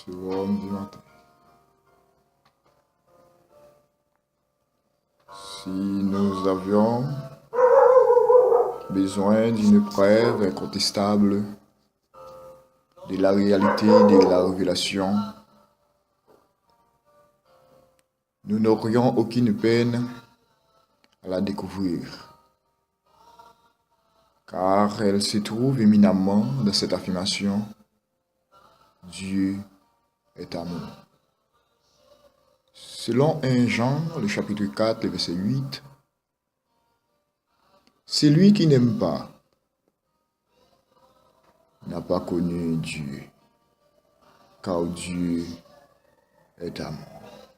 Surhomme du matin. Si nous avions besoin d'une preuve incontestable de la réalité de la révélation, nous n'aurions aucune peine à la découvrir, car elle se trouve éminemment dans cette affirmation: Dieu est amour. Selon 1 Jean, le chapitre 4, le verset 8, celui qui n'aime pas n'a pas connu Dieu, car Dieu est amour.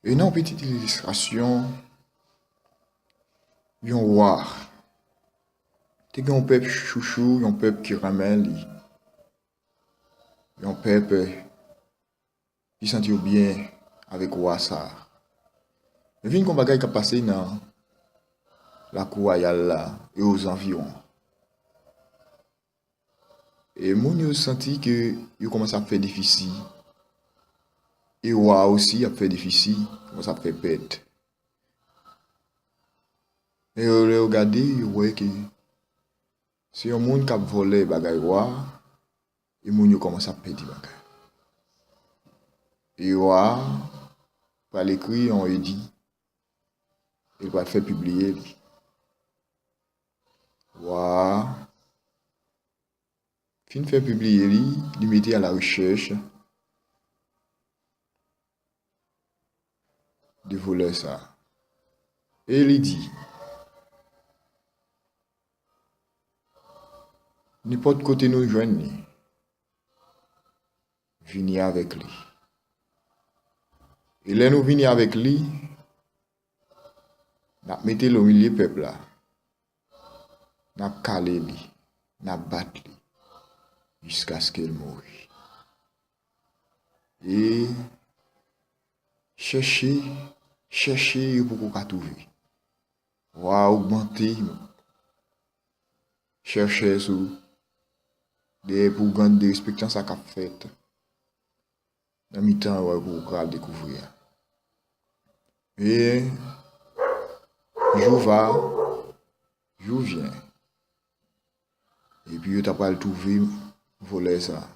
Une petite illustration, un roi, c'est un peuple chouchou, un peuple qui ramène, un peuple qui sentit bien avec roi ça. Mais vu qu'on bagaille qui a passé dans la cour royale là et aux environs. Et mon yo senti que il commence à faire difficile. Et roi aussi a fait difficile, commence à faire pète. Et on le regarder, il voit que c'est un monde qui a volé bagay roi, et mon yo commence à perdre bagay. Et roi, par l'écrit, on lui dit, il va faire publier. Roi, fin fait publier, il mettait à la recherche de voler ça. Et il dit, n'importe côté nous joignent, venez avec lui. Et là nous venons avec lui, nous mettons le milieu du peuple là, nous calé lui, nous battu lui, jusqu'à ce qu'il meure. Et chercher pour qu'on trouver. On va augmenter, chercher sur des pour gagner respectant ça qu'a fait. Dans le temps pour découvrir. Et jour va, jour vient. Et puis tu pas le trouver voler ça.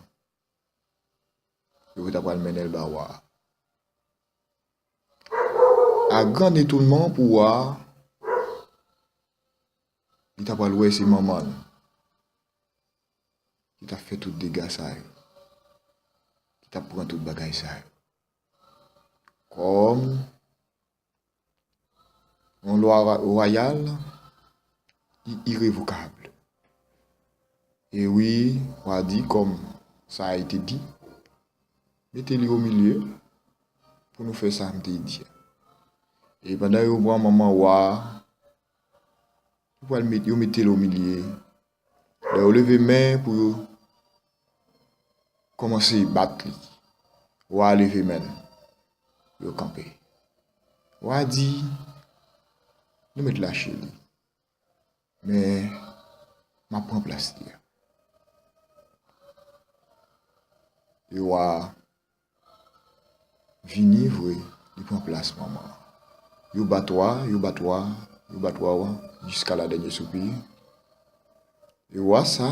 Et tu pas le mener le bawa. À grand étonnement pour voir, il t'a pas loué ses mamans. Il t'a fait tout dégâts ça. Il t'a pris tout bagage ça. Comme une loi royale irrévocable. Et oui, on a dit comme ça a été dit, mettez-le au milieu pour nous faire ça, me dit. Et pendant que vous voyez maman vous pouvez le mettre au milieu. Vous levez main pour commencer à battre. Ou lever main. Vous camper. Ou a dit, nous mettons la chez lui. Mais, je prends place là. Et ou a venir, il prend place maman. You battoir jusqu'à la dernière soupir. Et ouais ça,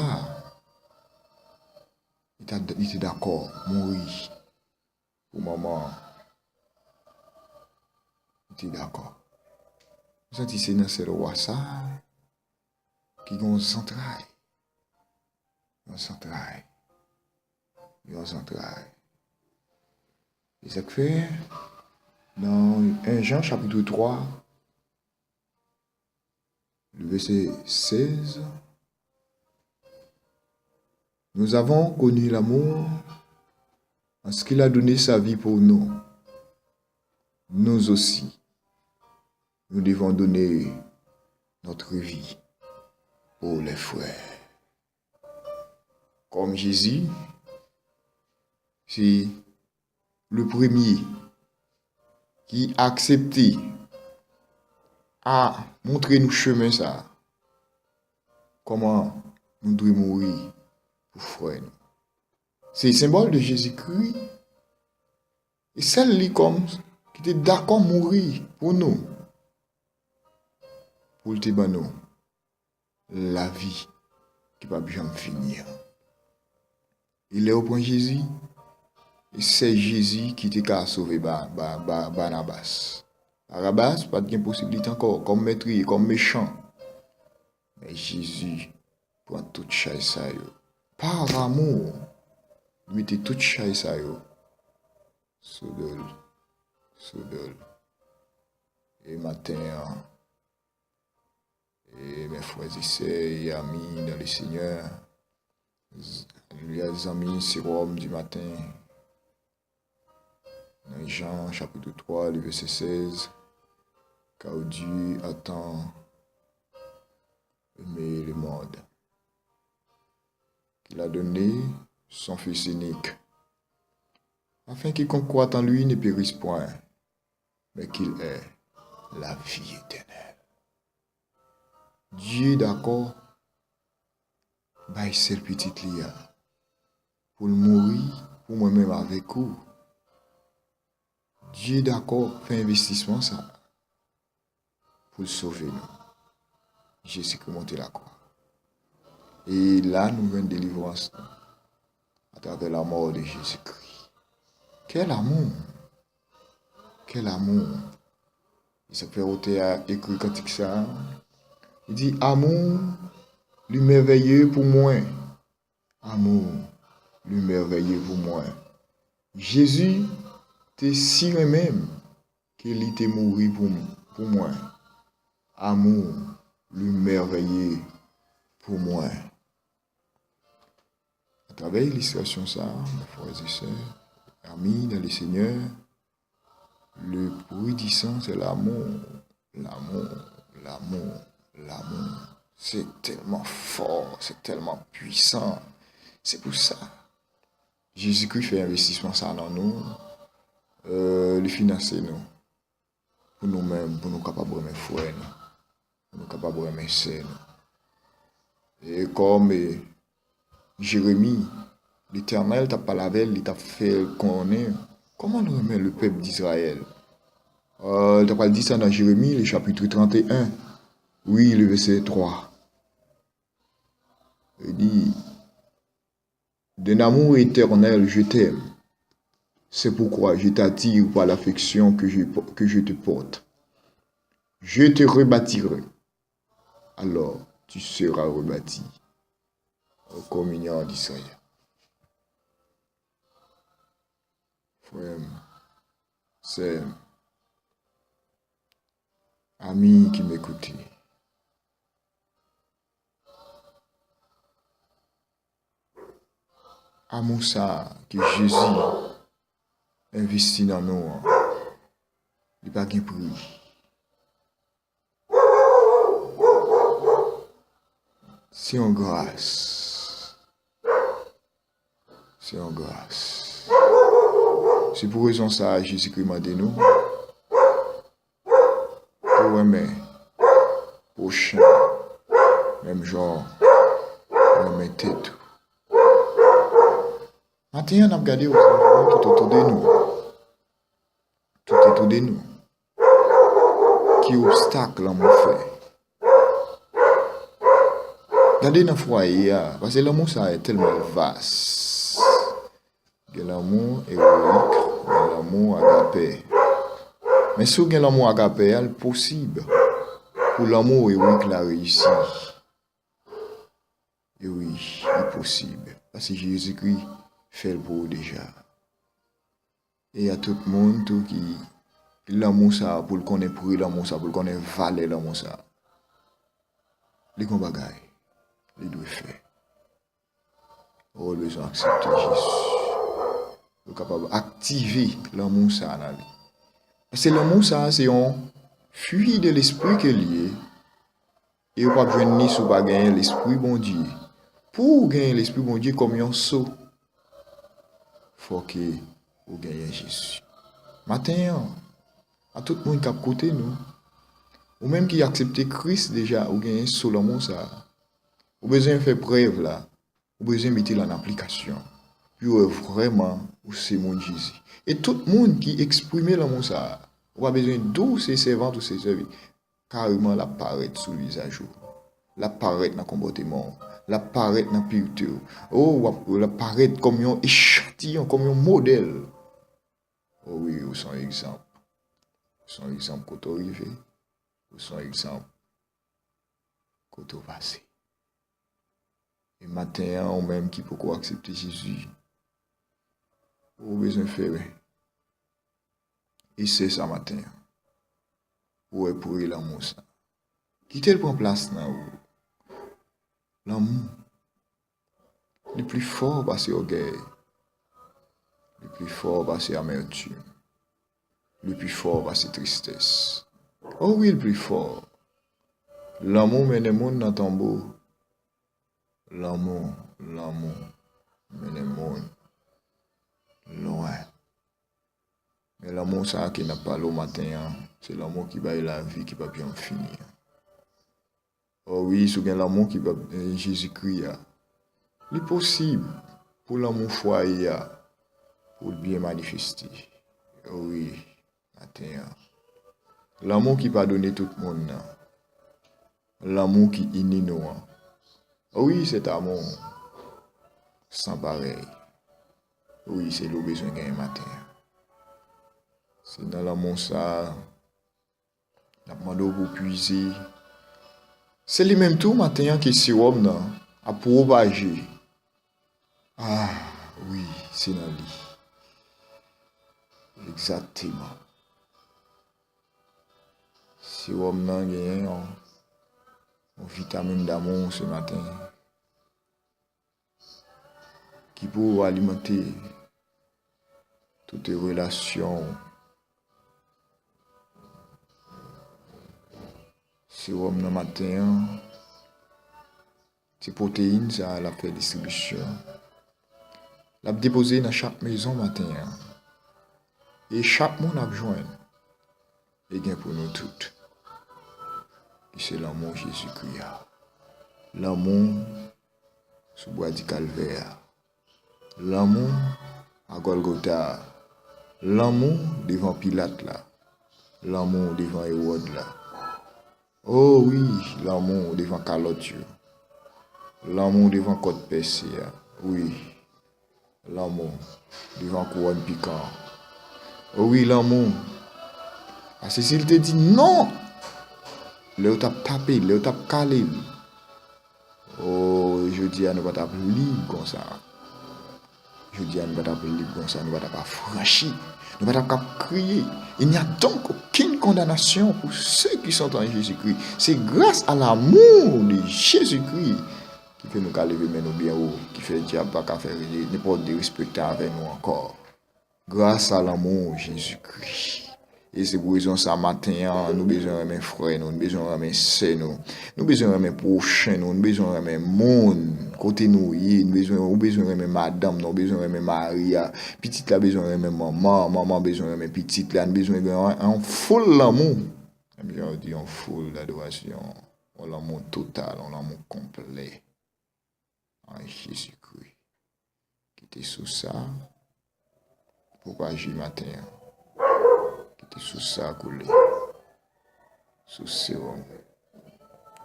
il était d'accord, mourir pour maman. Il était d'accord. Vous sentez c'est dans ce roi ça qui ont un central. Et ça fait dans 1 Jean chapitre 3, le verset 16, nous avons connu l'amour parce qu'il a donné sa vie pour nous. Nous aussi, nous devons donner notre vie pour les frères. Comme Jésus, c'est le premier qui a accepté à montrer nous chemin ça. Comment nous devons mourir pour frère. C'est le symbole de Jésus-Christ. Et celle-là comme qui était d'accord mourir pour nous. Pour te ban nous la vie qui ne va jamais finir. Il est au point Jésus. Et c'est Jésus qui t'a sauvé Barnabas. Barnabas, pas de possibilité encore, comme maîtrise, comme méchant. Mais Jésus prend toute chaise ça yo. Par amour, lui était toute chaise ça yo. Soudol. Et matin, et mes frères et sœurs et amis dans le Seigneur, il y a des amis sérum du matin. Dans Jean chapitre 3, le verset 16, car Dieu a tant aimé le monde qu'il a donné son Fils unique, afin quiconque croit en lui ne périsse point, mais qu'il ait la vie éternelle. Dieu d'accord, bah cette petite lia pour mourir pour moi-même avec vous. Dieu d'accord fait investissement ça pour sauver nous. Jésus qui monte la croix. Et là, nous venons de délivrance à travers la mort de Jésus-Christ. Quel amour! Quel amour! Il s'appelle Othée écrit cantique ça. Il dit amour, lui merveilleux pour moi. Amour, lui merveilleux pour moi. Jésus t'es si même qu'il était mort pour moi. Amour, lui merveilleux pour moi. À travers l'illustration ça, mes frères et sœurs, amis dans le Seigneur, le bruit du sang, c'est l'amour. C'est tellement fort, c'est tellement puissant. C'est pour ça. Jésus-Christ fait investissement ça dans nous, le financer nous, pour nous-mêmes, pour nous capables de frères, pour nous capables de sœurs. Et comme Jérémie, l'Éternel t'a parlé avec, il t'a fait connaître comment nous remet le peuple d'Israël. Il t'a pas dit ça dans Jérémie, le chapitre 31. Oui, le verset 3. Il dit, d'un amour éternel, je t'aime. C'est pourquoi je t'attire par l'affection que je te porte. Je te rebâtirai. Alors, tu seras rebâti en communion d'Israël. Frère, c'est ami qui m'écoutait. Amour ça que Jésus investit dans nous, il n'y a pas de prix. C'est en grâce. C'est en grâce. C'est pour raison ça Jésus-Christ m'a dit nous. Pour aimer, prochain, même genre, aimer tête. Maintenant, on a regardé aux environs tout autour de nous. Tout autour de nous. Qui obstacle l'amour fait. Regardez dans le foyer, parce que l'amour ça est tellement vaste. Il y a l'amour héroïque, il y a l'amour agapé. Mais si vous avez l'amour agapé, c'est possible. Pour l'amour héroïque, la réussite. Et oui, c'est possible. Parce que Jésus-Christ fait le beau déjà. Et il y a tout le monde tout qui l'amour ça pour le connaître pour l'amour ça pour le connaître valer l'amour ça. Les grands bagailles, les doit faire. On a besoin d'accepter Jésus. On est capable d'activer l'amour ça dans la vie. Parce que l'amour ça c'est un fruit de l'esprit qui est lié. Et on ne peut pas venir sur pas gagner l'esprit bon Dieu. Pour gagner l'esprit bon Dieu comme un saut, il faut que vous gagnez Jésus. Maintenant, à tout le monde qui a côté nous, ou même qui a accepté Christ déjà, ou gagnez sur l'amour ça, ou besoin de faire preuve là, ou besoin de mettre en application. puis vraiment, c'est mon Jésus. Et tout le monde qui exprime l'amour, ça, on a besoin d'où ces servantes ou ces services. Carrément, la paraît sous le visage. La paraît dans le comportement. La paraît dans la pureté. Oh, la paraît comme un échantillon, comme un modèle. Oh oui, ou son exemple. Son exemple quand on arrive. Ou son exemple quand on passe. Et matin, on même qui peut accepter Jésus. Ou besoin de faire. Et c'est ça matin. Ou est pour l'amour ça. Qui tel prend place dans vous? L'amour. Le plus fort, bah, c'est orgueil. Le plus fort, bah, c'est amertume. Le plus fort, bah, c'est tristesse. Oh oui, le plus fort. L'amour mène le monde dans ton beau. L'amour mène le monde loin. Mais l'amour, ça, qui n'a pas l'eau matin, c'est l'amour qui va la vie, qui va bien finir. Oh oui, c'est bien l'amour qui va Jésus-Christ. Il est possible pour l'amour foyer, pour le bien manifester. Oh oui, matin. L'amour qui pardonne tout le monde. L'amour qui unit nous. Oh oui, cet amour sans pareil. Oui, c'est le besoin d'un matin. C'est dans l'amour ça. La demande pour puiser. C'est les mêmes tout matin qui s'y homme à propager. Ah oui, c'est dans lui. Exactement. Si homme n'a gagné une vitamine d'amour ce matin qui peut alimenter toutes les relations. Si homme n'a matin, ces protéines, ça la fait distribution. La déposer dans chaque maison matin. Et chaque monde a besoin. Et bien pour nous toutes. Et c'est l'amour Jésus-Christ. L'amour sous bois du calvaire. L'amour à Golgotha. L'amour devant Pilate là. L'amour devant Hérode là. Oh oui, l'amour devant Calotte. L'amour devant Côte Percée. Oui. L'amour devant couronne piquant. Oh oui, l'amour. Ah, Cécile te dit non. Le tap tapé, le tap calé. Oh, je dis à nous pas taper libre comme ça. Je dis à nous pas taper libre comme ça, nous pas taper franchi. Nous pas taper crier. Il n'y a donc aucune condamnation pour ceux qui sont en Jésus-Christ. C'est grâce à l'amour de Jésus-Christ qui fait nous lever nous bien haut, qui fait le diable pas qu'à faire n'importe de respecter avec nous encore. Grâce à l'amour de Jésus-Christ. Et c'est pour raison ça matin, nous besoin de mes frères, nous besoin de mes sœurs, nous besoin de mes prochains, nous besoin de mes monde, côté nous, nous besoin de mes madame, nous besoin de mes Maria, petite là besoin de mes maman, maman besoin de mes petites là, nous besoin de un full l'amour. On dit un full d'adoration, un l'amour total, un l'amour complet en Jésus-Christ. Qui était sous ça, pour agir matin. Qui sous ça coulé. Sous sérum.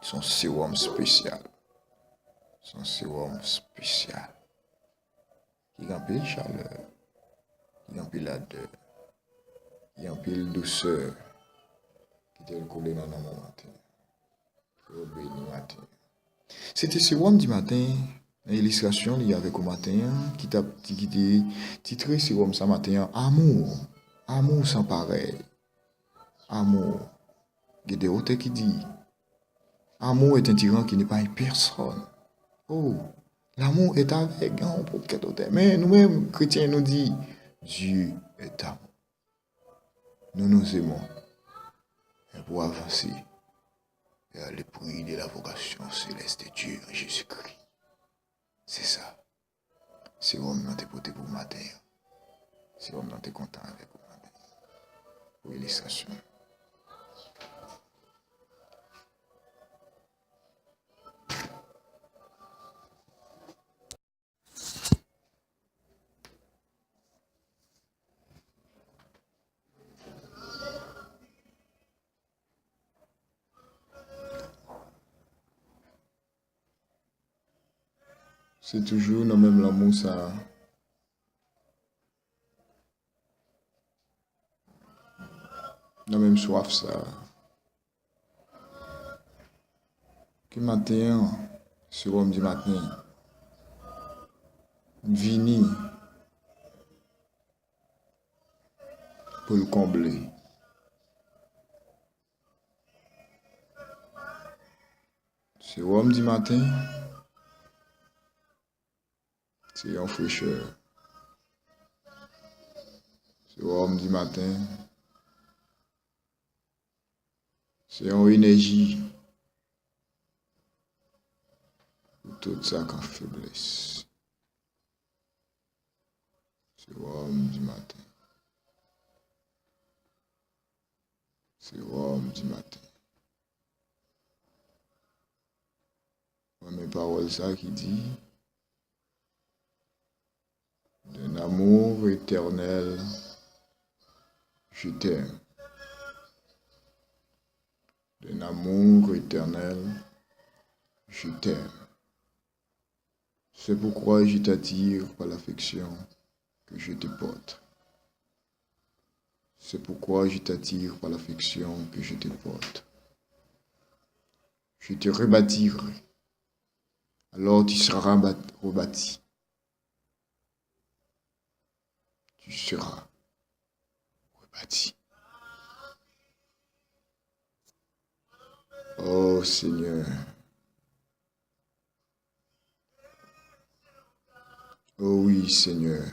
Son sérum spécial. Son sérum spécial. Qui remplit chaleur. Qui remplit la deur. Qui remplit douceur. Qui te coulé dans mon matin. Qui est béni matin. C'était sérum du matin. L'illustration il y avait au matin qui t'a titré sérum ça matin. Amour. Amour sans pareil. Amour. Il y a des auteurs qui disent amour est un tyran qui n'est pas une personne. Oh, l'amour est avec pour quel auteur. Mais nous-mêmes, chrétiens, nous disons Dieu est amour. Nous nous aimons. Et pour avancer vers le prix de la vocation céleste de Dieu en Jésus-Christ. C'est ça. C'est homme dans tes potés pour matin. C'est homme dans tes content avec vous matin. Pour illustration. C'est toujours dans même l'amour ça. Dans même soif ça. Que matin, sur homme du matin, vini pour le combler. C'est homme du matin, c'est en fraîcheur. C'est homme du matin, c'est en énergie. Pour tout ça qu'en faiblesse. C'est homme du matin. C'est homme du matin. Mes paroles ça qui dit d'un amour éternel, je t'aime. D'un amour éternel, je t'aime. C'est pourquoi je t'attire par l'affection que je te porte. C'est pourquoi je t'attire par l'affection que je te porte. Je te rebâtirai. Alors tu seras rebâti. Tu seras rebâti. Oh Seigneur. Oh oui Seigneur.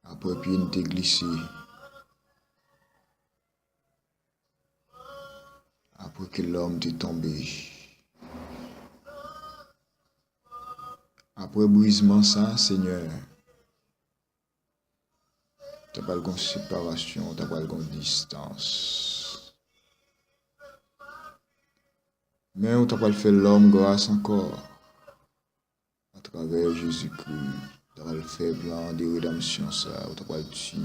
Après pied t'es glissé. Après que l'homme t'est tombé. Après brisement ça, Seigneur, t'as pas de séparation, t'as pas de distance. Mais on t'a pas fait l'homme grâce encore. À travers Jésus-Christ, t'as pas le fait plan de rédemption ça, on t'a pas le tuer.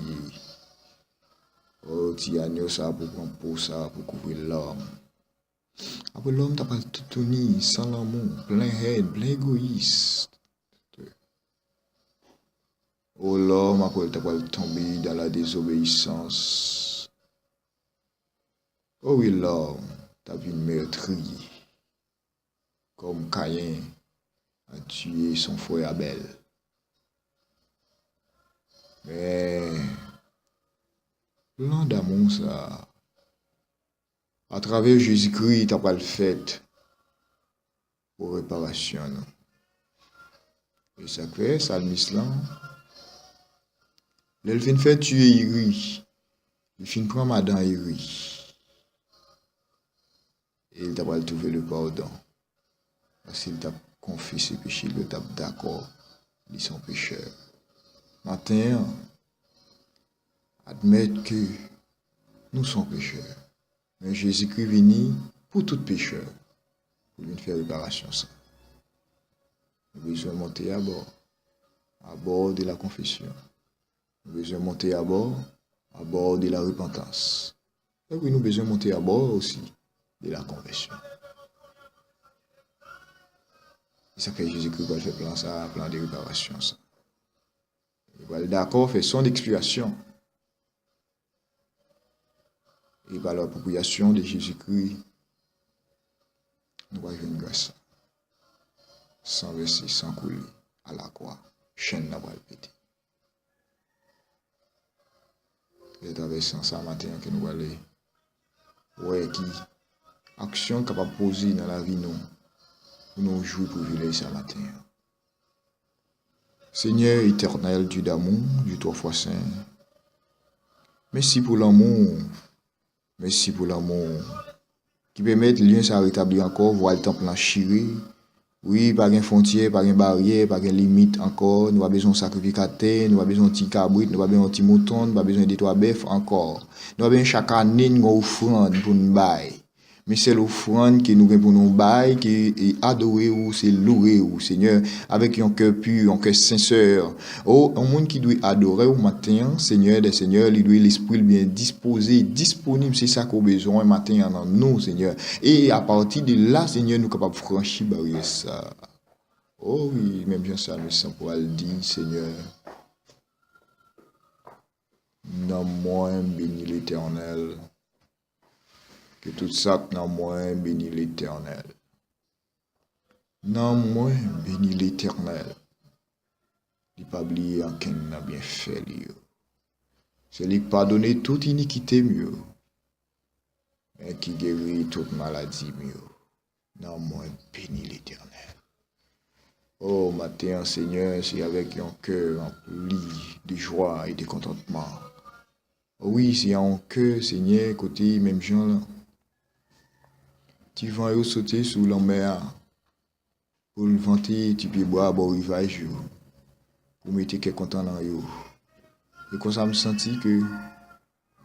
Oh, tu agneau ça pour prendre pour ça, pour couvrir l'homme. Après l'homme t'as pas tout tenu, sans l'amour, plein haine, plein égoïste. Oh l'homme, après t'as pas tombé dans la désobéissance. Oh oui l'homme, t'as vu meurtrier. Comme Caïn a tué son frère Abel. Mais plan d'amour ça, à travers Jésus-Christ, t'as pas le fait pour réparation. Non? Et ça fait, ça le mislan. Il fin fait tuer Iri. Il fin prendre madame Iri. Et il t'a pas trouvé le pardon. Parce qu'il t'a confessé péché, il t'a d'accord. Ils sont pécheurs. Matin, admettre que nous sommes pécheurs. Mais Jésus-Christ est venu pour tout pécheur. Pour lui faire réparation ça. Nous avons besoin de monter à bord de la confession. Nous avons besoin de monter à bord de la repentance. Et oui, nous avons besoin de monter à bord aussi de la conversion. Et ça fait Jésus-Christ va faire plan de réparation ça. Il va d'accord faire son expiation. Et par l'appropriation de Jésus-Christ, nous avons une grâce. Sans verser, sans couler, à la croix, chaîne n'a pas pété. Et à travers ça matin que nous allons ouais qui action capable de poser dans la vie nous pour nous jouer privilège ce matin. Seigneur éternel, Dieu d'amour, Dieu trois fois saint. Merci pour l'amour. Merci pour l'amour qui permet de lien ça rétablir encore, voir le temple en chiré. Oui, pas de frontière, pas de barrière, pas de limite encore. Nous avons besoin de sacrificateur, nous avons besoin de petits cabrit, nous avons besoin de petits moutons, nous avons besoin de trois bœufs encore. Nous avons besoin chaque année une offrande pour nous bailler. Mais c'est l'offrande que nous avons pour nous bailler, qui est adorée ou c'est louée ou Seigneur, avec un cœur pur, un cœur sincère. Oh, un monde qui doit adorer au matin, Seigneur des Seigneurs, il doit l'esprit bien disposé, disponible, c'est ça qu'on a besoin matin en nous, Seigneur. Et à partir de là, Seigneur, nous sommes capables de franchir barrière ça. Oh oui, même Jean Salmiste pour le dire, Seigneur, non moins béni l'Éternel, que tout ça non moins béni l'Éternel. Non moins béni l'Éternel. Il pas oublié en quel n'a bien fait lui. C'est lui pardonner toute iniquité mieux, et qui guérit toute maladie mieux. Non moins béni l'Éternel. Oh, matin, Seigneur, c'est avec un cœur rempli de joie et de contentement. Oh oui, c'est un cœur, Seigneur, côté même gens là. Tu vas sauter sous la mer pour le vanter, tu peux boire au rivage pour mettre quelqu'un content dans yo. Et comme ça me senti que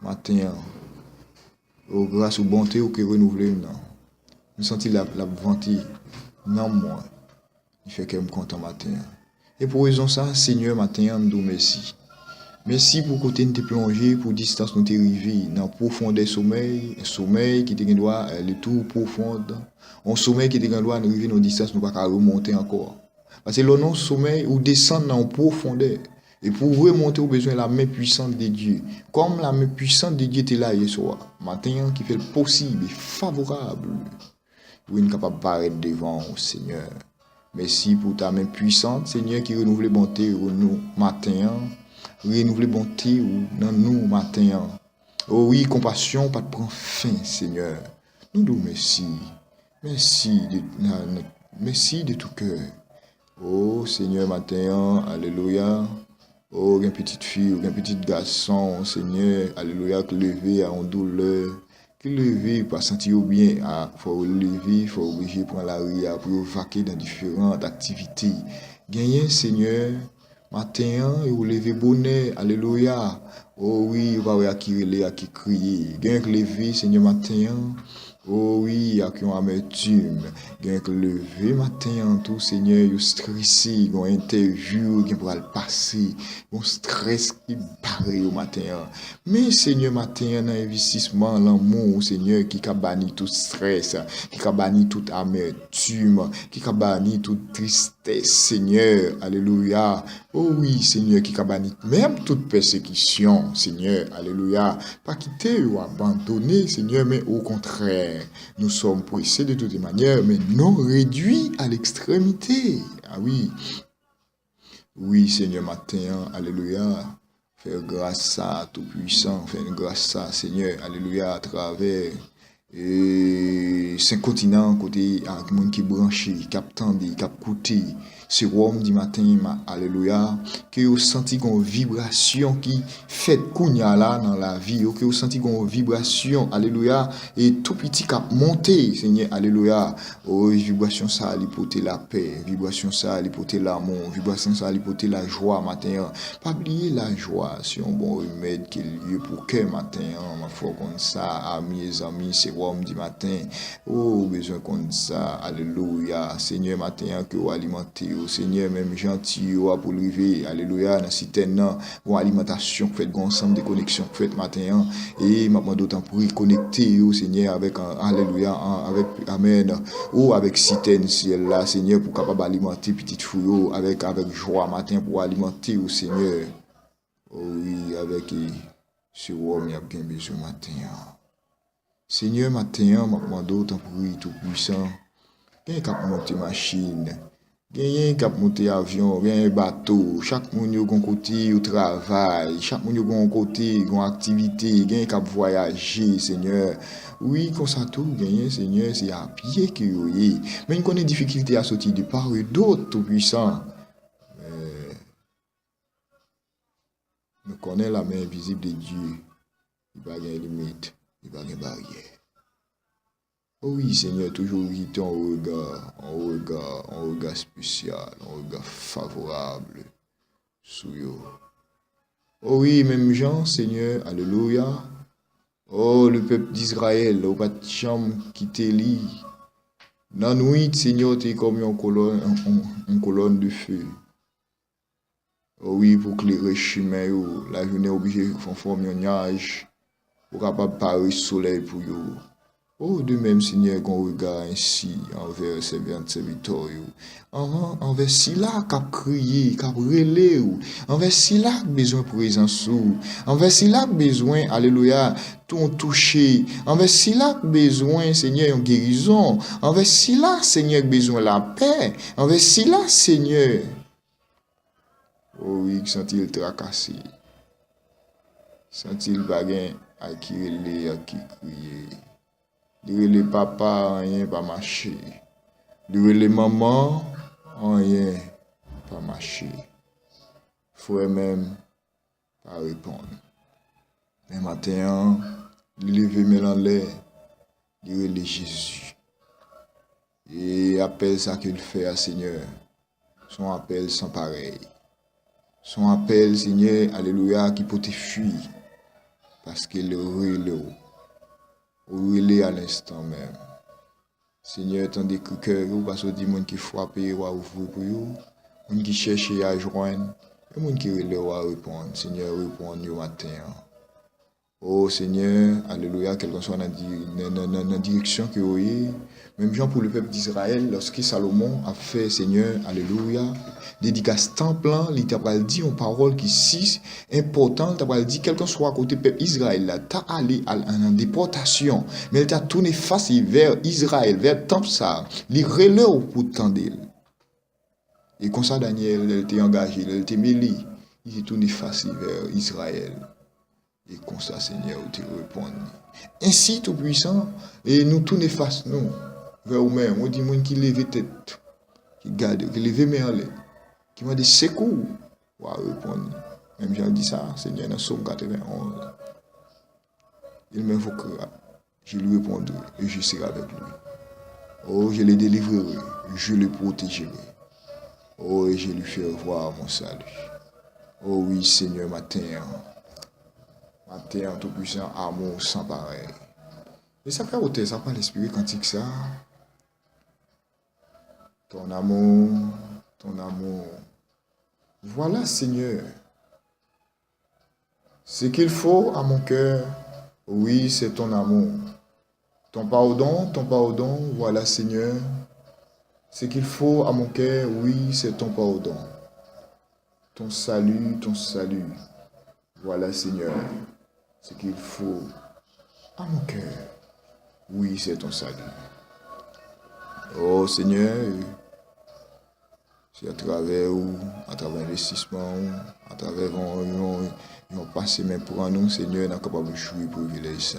matin, grâce aux bontés ou que renouveler non. Me senti la vanter non moi. Il fait qu'elle me content matin. Et pour raison ça, Seigneur, matin, me dis merci. Merci pour côté nous te plongé, pour distance nous te rivé dans profondeur sommeil, un sommeil qui te doit aller tout profond, un sommeil qui te doit arriver dans distance nous pas remonter encore. Parce que le non sommeil ou descendre dans profondeur et pour remonter au besoin la main puissante de Dieu. Comme la main puissante de Dieu était là hier soir, matin qui fait le possible et favorable. Oui, nous capable de paraître devant au Seigneur. Merci pour ta main puissante, Seigneur, qui renouvelle les bontés au nous matin. Renouveler bonté dans nous matin. Oh oui, compassion, pas de prendre fin, Seigneur. Nous nous merci. Merci de tout cœur. Oh Seigneur, matin, alléluia. Oh, une petite fille ou un petit garçon, Seigneur, alléluia, qui levé à une douleur. Qui levé pour sentir bien, faut lever, faut obliger pour la ria, pour vaquer dans différentes activités. Gagner, Seigneur. Matin, vous levez bonnet, alléluia. Oh oui, vous va acquérir à qui crier. Gain que lever, Seigneur, matin. Oh oui, à qui on amertume. Gain que lever, matin, tout, Seigneur, vous stressé, vous interview, qui pourra le passer. Vous stress qui barre au matin. Mais, Seigneur, matin, dans l'investissement, l'amour, Seigneur, qui a banni tout stress, qui a banni toute amertume, qui a banni toute tristesse, Seigneur, alléluia. Oh oui, Seigneur, qui a banni même toute persécution, Seigneur, alléluia. Pas quitter ou abandonner, Seigneur, mais au contraire, nous sommes pressés de toutes les manières, mais non réduits à l'extrémité. Ah oui. Oui, Seigneur, matin, alléluia. Faire grâce à Tout-Puissant, faire grâce à Seigneur, alléluia, à travers et 5 continents, côté à monde qui branché, qui a tendu, qui a coûté. C'est rome du matin, alléluia, que vous senti une vibration qui fait kounya là dans la vie, que vous senti une vibration, alléluia, et tout petit cap monté, Seigneur, alléluia. Oh, vibration ça, l'hypothèse la paix, vibration ça, l'hypothèse l'amour, vibration ça, l'hypothèse la joie matin. Pas oublier la joie, c'est un bon remède qui est lieu pour que matin, ma foi comme ça, amis, amis, c'est rome du matin. Oh, besoin comme ça, alléluia, Seigneur, matin, que vous alimentez. Seigneur, même gentil, pour lever, alléluia, dans certaines alimentation faites, ensemble de connexions faites matin, et maintenant d'autant pour y connecter, Seigneur, avec, alléluia, avec, amen, ou avec citaine ciel là, Seigneur, pour capable alimenter petite fouille, avec joie matin, pour alimenter, au Seigneur, oh oui, avec ce roi, il y a bien besoin matin. Seigneur, matin, maintenant d'autant pour y tout puissant, bien capable monter machine. Gen kap monte avion, gen bateau, chaque moun yo gon côté au travail, chaque moun yo gon côté, gon activité, gen kap voyager, Seigneur. Oui, comme ça tout, gen Seigneur, c'est à pied que yo y. Mais il connaît difficulté à sortir de part et d'autres tout puissants. Nous connaissons la main invisible de Dieu. Il n'y a pas de limite, il n'y a pas de barrière. Oh oui, Seigneur, toujours irritant un regard spécial, un regard favorable sur eux. Oh oui, même Jean, Seigneur, alléluia. Oh, le peuple d'Israël, au pas de chambre qui t'élit. Dans la nuit, Seigneur, t'es comme une colonne de feu. Oh oui, pour clairer le chemin, la journée obligée de former un nuage, pour capable de parler soleil pour eux. Oh, de même, Seigneur, qu'on regarde ainsi envers ses serviteurs, envers ceux-là qui a crié, qui a relé, envers ceux-là qui a besoin de présence, envers ceux-là qui a besoin, alléluia, tout touché, envers ceux-là qui a besoin, Seigneur, une guérison, envers ceux-là, Seigneur, qui a besoin de la paix, envers ceux-là, Seigneur, oh oui, qui sont-ils tracassés, sont-ils baguins à qui relé, à qui crier. Les papas, rien pas marché. Les mamans, rien pas marché. Frère même, pas répondre. Mais matin, il lever mes en l'air, il Jésus. Et appelle ça qu'il fait à Seigneur. Son appel sans pareil. Son appel, Seigneur, alléluia, qui peut te fuir. Parce qu'il relève à l'instant même. Seigneur, tant des cœurs, parce que des gens qui frappent, ou à ouvrir pour eux, des gens qui cherchent à joindre, des gens qui relèvent à répondre. Seigneur, répondre au matin. Oh Seigneur, alléluia, quelle que soit la direction que vous avez, même Jean pour le peuple d'Israël, lorsque Salomon a fait, Seigneur, alléluia, dédicace temple, il t'a dit une parole qui si importante, il t'a dit, quel que soit à côté du peuple d'Israël, t'as allé en déportation, mais il t'a tourné face vers Israël, vers le temple, ça, il relève pour tendre. Et comme ça, Daniel, il était engagé, il était mêlé, il s'est tourné face vers Israël. Et comme ça, Seigneur, tu réponds. Ainsi, tout puissant, et nous tournons face, nous, vers nous-mêmes. On dit, moun qui lève tête, qui garde, qui lève main en l'air, qui m'a dit secours, on va répondre. Même j'ai dit ça, Seigneur, dans Somme 91. Il m'invoquera, je lui répondrai, et je serai avec lui. Oh, je le délivrerai, je le protégerai. Oh, et je lui ferai voir mon salut. Oh oui, Seigneur, matin. Matin, tout puissant, amour sans pareil. Et ça fait ôter, ça pas l'esprit quantique ça. Ton amour, ton amour. Voilà, Seigneur. Ce qu'il faut à mon cœur, oui, c'est ton amour. Ton pardon, voilà, Seigneur. Ce qu'il faut à mon cœur, oui, c'est ton pardon. Ton salut, voilà, Seigneur. Ce qu'il faut à mon cœur, oui, c'est ton salut. Oh Seigneur, c'est à travers l'investissement, à travers un passé même pour nous, Seigneur, nous sommes capables de jouer pour privilège ça.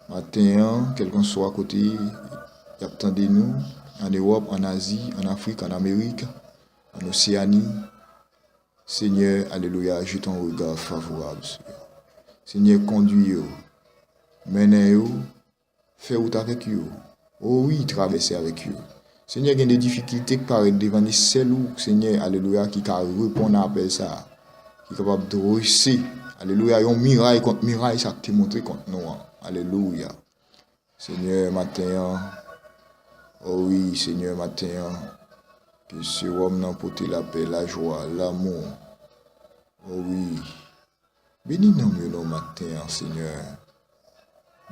Matin, quel qu'on soit à côté, il y a tant de nous, en Europe, en Asie, en Afrique, en Amérique, en Océanie. Seigneur, alléluia, j'ai ton regard favorable. Seigneur, conduis-vous, menez-vous, fais route avec vous. Oh oui, traversez avec vous. Seigneur, il y a des difficultés qui paraissent devant les seuls, Seigneur, alléluia, qui répond à l'appel ça, qui est capable de réussir. Alléluia, il y a un miracle contre miracle, ça te montré contre nous. Alléluia. Seigneur, matin, oh oui, Seigneur, matin, que ce homme n'emporte la paix, la joie, l'amour. Oh oui. Bénis-nous nos matin, Seigneur.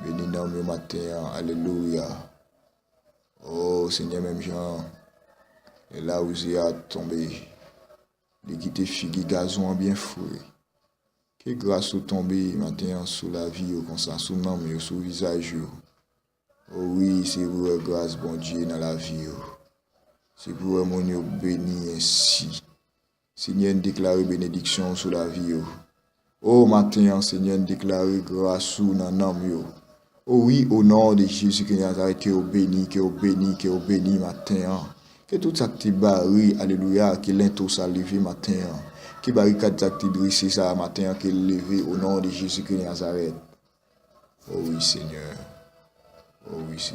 Bénis-nous nos matin, alléluia. Oh Seigneur, même Jean, et là où il a tombé, il quitte figue gazon bien fouet. Que grâce au tombé matin sous la vie, comme ça, sous nom, sous le visage. Oh oui, c'est pour grâce, bon Dieu, dans la vie. C'est pour mon Dieu béni ainsi. Seigneur, déclare bénédiction sur la vie. Oh matin, Seigneur, déclare grâce sous nos noms. Oh oui, au nom de Jésus qui Nazareth, que vous béni, matin. Que tout ça qui barri, alléluia, que l'into ça levé matin. Que barricade ça qui dressé ça matin, que levé au nom de Jésus qui Nazareth. Oh oui, Seigneur. Oh oui, Seigneur.